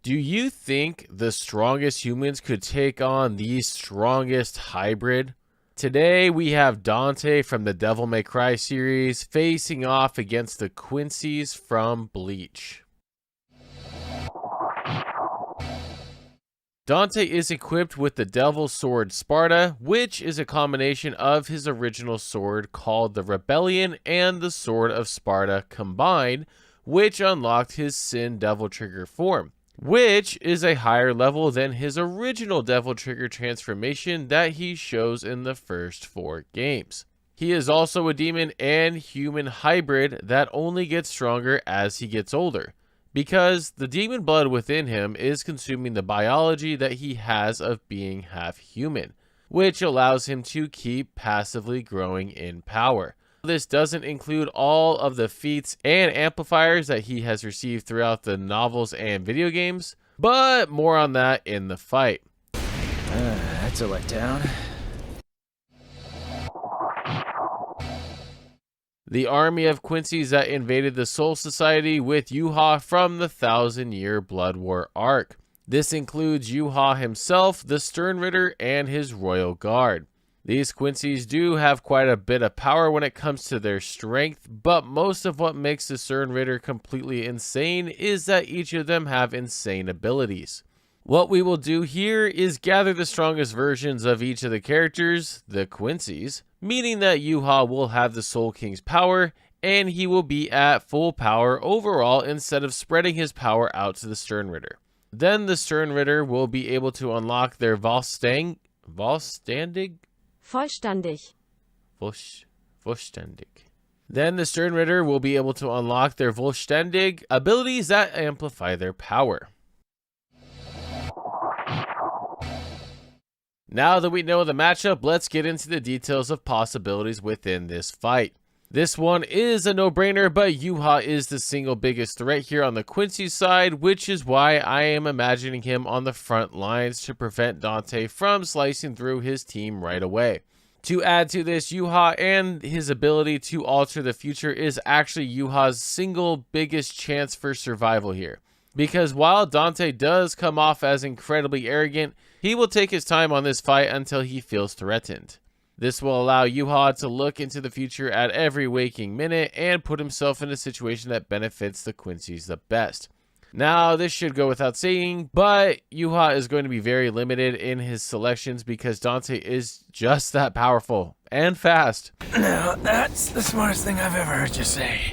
Do you think the strongest humans could take on the strongest hybrid? Today we have Dante from the Devil May Cry series facing off against the Quincies from Bleach. Dante is equipped with the Devil Sword Sparta, which is a combination of his original sword called the Rebellion and the Sword of Sparta combined, which unlocked his Sin Devil Trigger form, which is a higher level than his original Devil Trigger transformation that he shows in the first 4 games. He is also a demon and human hybrid that only gets stronger as he gets older, because the demon blood within him is consuming the biology that he has of being half human, which allows him to keep passively growing in power. This doesn't include all of the feats and amplifiers that he has received throughout the novels and video games, but more on that in the fight. That's a letdown. The army of Quincies that invaded the Soul Society with Yuha from the 1000-year Blood War arc. This includes Yuha himself, the Stern Ritter, and his royal guard. These Quincies do have quite a bit of power when it comes to their strength, but most of what makes the Stern Ritter completely insane is that each of them have insane abilities. What we will do here is gather the strongest versions of each of the characters, the Quincies, meaning that Yuha will have the Soul King's power, and he will be at full power overall instead of spreading his power out to the Stern Ritter. Then the Stern Ritter will be able to unlock their Vollständig? Vollständig. Then the Stern Ritter will be able to unlock their Vollständig abilities that amplify their power. Now that we know the matchup, let's get into the details of possibilities within this fight. This one is a no-brainer, but Yuha is the single biggest threat here on the Quincy side, which is why I am imagining him on the front lines to prevent Dante from slicing through his team right away. To add to this, Yuha and his ability to alter the future is actually Yuha's single biggest chance for survival here. Because while Dante does come off as incredibly arrogant, he will take his time on this fight until he feels threatened. This will allow Yuha to look into the future at every waking minute and put himself in a situation that benefits the Quincies the best. Now, this should go without saying, but Yuha is going to be very limited in his selections because Dante is just that powerful and fast. Now, that's the smartest thing I've ever heard you say.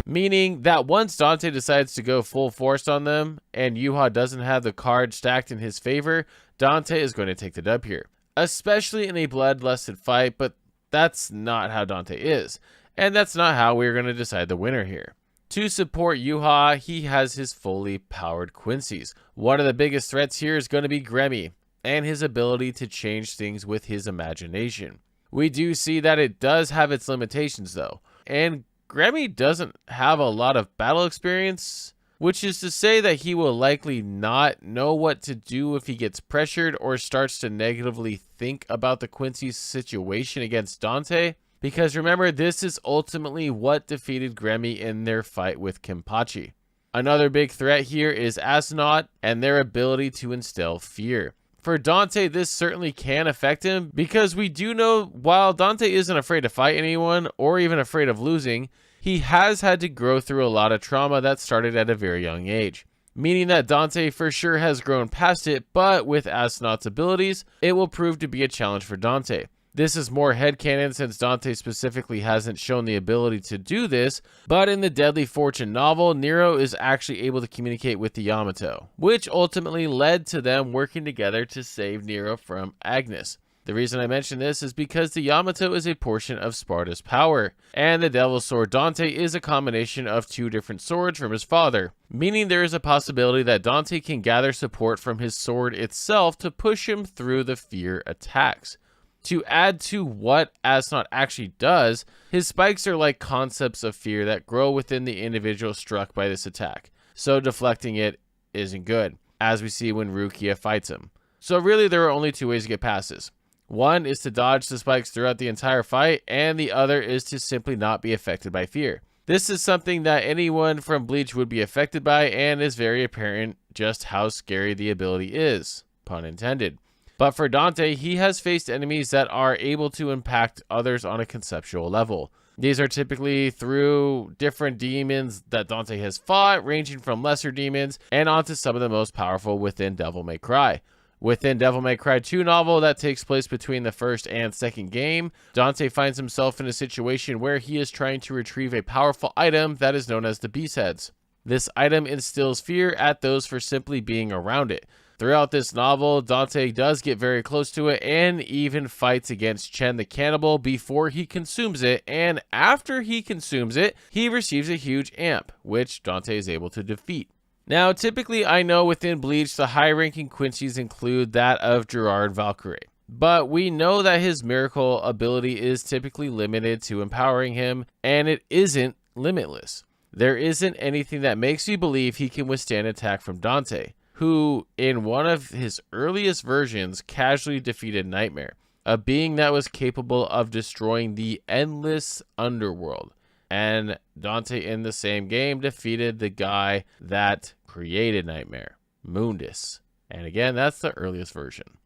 Meaning that once Dante decides to go full force on them and Yuha doesn't have the card stacked in his favor, Dante is going to take the dub here. Especially in a bloodlusted fight, but that's not how Dante is. And that's not how we're going to decide the winner here. To support Yuha, he has his fully powered Quincies. One of the biggest threats here is going to be Gremmy, and his ability to change things with his imagination. We do see that it does have its limitations though, and Gremmy doesn't have a lot of battle experience, which is to say that he will likely not know what to do if he gets pressured or starts to negatively think about the Quincy's situation against Dante. Because remember, this is ultimately what defeated Gremmy in their fight with Kenpachi. Another big threat here is Astronaut and their ability to instill fear. For Dante, this certainly can affect him because we do know while Dante isn't afraid to fight anyone or even afraid of losing, he has had to grow through a lot of trauma that started at a very young age. Meaning that Dante for sure has grown past it, but with Astronaut's abilities, it will prove to be a challenge for Dante. This is more headcanon since Dante specifically hasn't shown the ability to do this, but in the Deadly Fortune novel, Nero is actually able to communicate with the Yamato, which ultimately led to them working together to save Nero from Agnes. The reason I mention this is because the Yamato is a portion of Sparta's power, and the Devil's Sword Dante is a combination of 2 different swords from his father, meaning there is a possibility that Dante can gather support from his sword itself to push him through the fear attacks. To add to what Astronaut actually does, his spikes are like concepts of fear that grow within the individual struck by this attack, so deflecting it isn't good, as we see when Rukia fights him. So really there are only 2 ways to get past this. One is to dodge the spikes throughout the entire fight, and the other is to simply not be affected by fear. This is something that anyone from Bleach would be affected by, and is very apparent just how scary the ability is, pun intended. But for Dante, he has faced enemies that are able to impact others on a conceptual level. These are typically through different demons that Dante has fought, ranging from lesser demons and onto some of the most powerful within Devil May Cry. Within Devil May Cry 2 novel that takes place between the first and second game, Dante finds himself in a situation where he is trying to retrieve a powerful item that is known as the Beast Heads. This item instills fear at those for simply being around it. Throughout this novel, Dante does get very close to it and even fights against Chen the Cannibal before he consumes it, and after he consumes it, he receives a huge amp, which Dante is able to defeat. Now, typically I know within Bleach, the high-ranking Quincies include that of Gerard Valkyrie, but we know that his miracle ability is typically limited to empowering him, and it isn't limitless. There isn't anything that makes you believe he can withstand attack from Dante, who, in one of his earliest versions, casually defeated Nightmare, a being that was capable of destroying the endless underworld. And Dante, in the same game, defeated the guy that created Nightmare, Mundus. And again, that's the earliest version.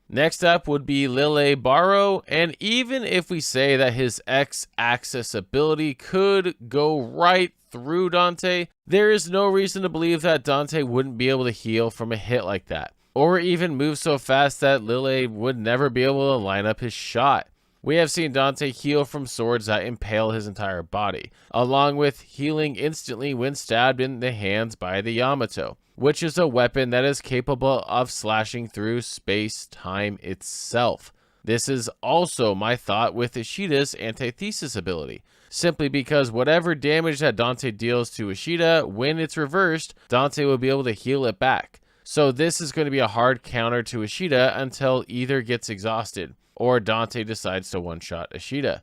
Next up would be Lille Barrow, and even if we say that his X-axis ability could go right through Dante, there is no reason to believe that Dante wouldn't be able to heal from a hit like that, or even move so fast that Lille would never be able to line up his shot. We have seen Dante heal from swords that impale his entire body, along with healing instantly when stabbed in the hands by the Yamato, which is a weapon that is capable of slashing through space-time itself. This is also my thought with Ishida's antithesis ability, simply because whatever damage that Dante deals to Ishida, when it's reversed, Dante will be able to heal it back. So this is going to be a hard counter to Ishida until either gets exhausted, or Dante decides to one-shot Ishida.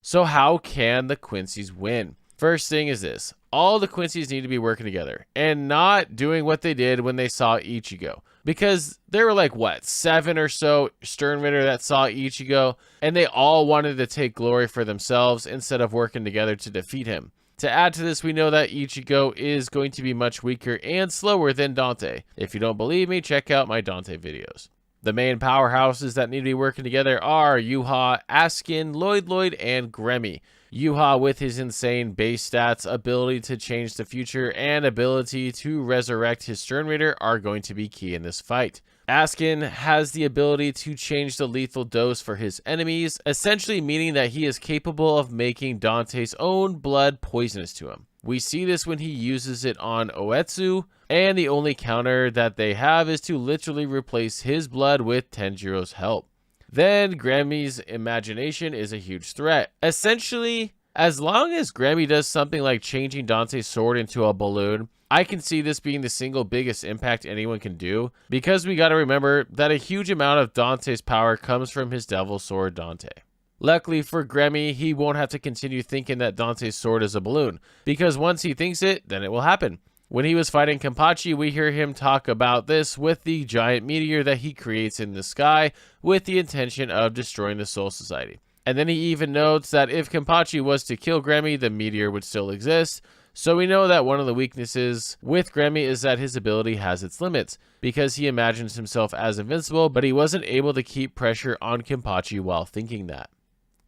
So how can the Quincies win? First thing is this: all the Quincies need to be working together and not doing what they did when they saw Ichigo. Because there were like, what, 7 or so Sternritter that saw Ichigo, and they all wanted to take glory for themselves instead of working together to defeat him. To add to this, we know that Ichigo is going to be much weaker and slower than Dante. If you don't believe me, check out my Dante videos. The main powerhouses that need to be working together are Yuha, Askin, Lloyd, and Gremmy. Yuha, with his insane base stats, ability to change the future, and ability to resurrect his Sternritter are going to be key in this fight. Askin has the ability to change the lethal dose for his enemies, essentially meaning that he is capable of making Dante's own blood poisonous to him. We see this when he uses it on Oetsu, and the only counter that they have is to literally replace his blood with Tenjiro's help. Then Grammy's imagination is a huge threat. Essentially, as long as Grammy does something like changing Dante's sword into a balloon, I can see this being the single biggest impact anyone can do, because we gotta remember that a huge amount of Dante's power comes from his devil sword Dante. Luckily for Grammy, he won't have to continue thinking that Dante's sword is a balloon, because once he thinks it, then it will happen. When he was fighting Kenpachi, we hear him talk about this with the giant meteor that he creates in the sky with the intention of destroying the Soul Society. And then he even notes that if Kenpachi was to kill Grammy, the meteor would still exist. So we know that one of the weaknesses with Grammy is that his ability has its limits, because he imagines himself as invincible, but he wasn't able to keep pressure on Kenpachi while thinking that.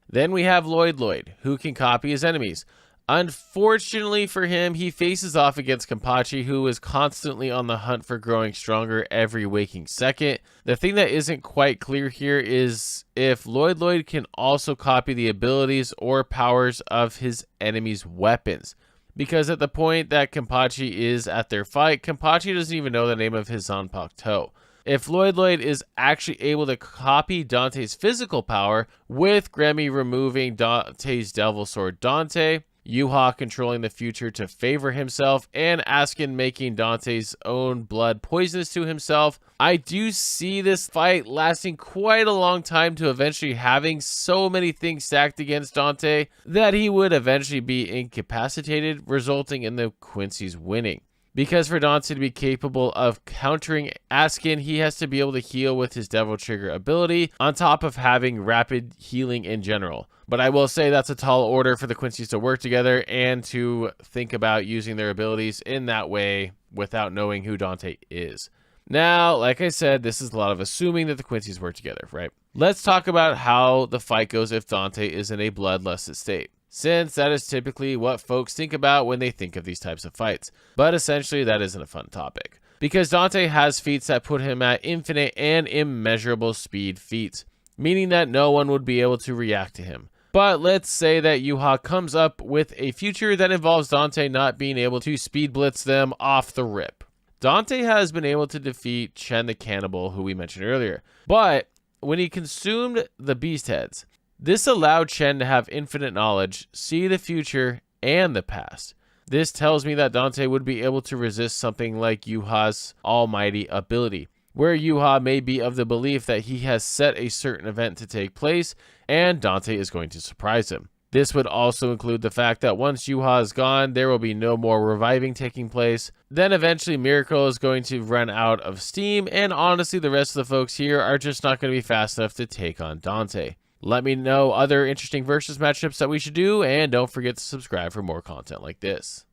Then we have Lloyd, who can copy his enemies. Unfortunately for him, he faces off against Kenpachi, who is constantly on the hunt for growing stronger every waking second. The thing that isn't quite clear here is if Lloyd can also copy the abilities or powers of his enemies' weapons. Because at the point that Kenpachi is at their fight, Kenpachi doesn't even know the name of his Zanpakuto. If Lloyd is actually able to copy Dante's physical power, with Grammy removing Dante's Devil Sword Dante, Yuha controlling the future to favor himself, and Askin making Dante's own blood poisonous to himself, I do see this fight lasting quite a long time to eventually having so many things stacked against Dante that he would eventually be incapacitated, resulting in the Quincy's winning. Because for Dante to be capable of countering Askin, he has to be able to heal with his Devil Trigger ability, on top of having rapid healing in general. But I will say that's a tall order for the Quincies to work together and to think about using their abilities in that way without knowing who Dante is. Now, like I said, this is a lot of assuming that the Quincies work together, right? Let's talk about how the fight goes if Dante is in a bloodlusted state, since that is typically what folks think about when they think of these types of fights. But essentially, that isn't a fun topic, because Dante has feats that put him at infinite and immeasurable speed feats, meaning that no one would be able to react to him. But let's say that Yuha comes up with a future that involves Dante not being able to speed blitz them off the rip. Dante has been able to defeat Chen the Cannibal, who we mentioned earlier, but when he consumed the Beast Heads, this allowed Chen to have infinite knowledge, see the future and the past. This tells me that Dante would be able to resist something like Yuha's almighty ability, where Yuha may be of the belief that he has set a certain event to take place and Dante is going to surprise him. This would also include the fact that once Yuha is gone, there will be no more reviving taking place. Then eventually Miracle is going to run out of steam, and honestly the rest of the folks here are just not going to be fast enough to take on Dante. Let me know other interesting versus matchups that we should do, and don't forget to subscribe for more content like this.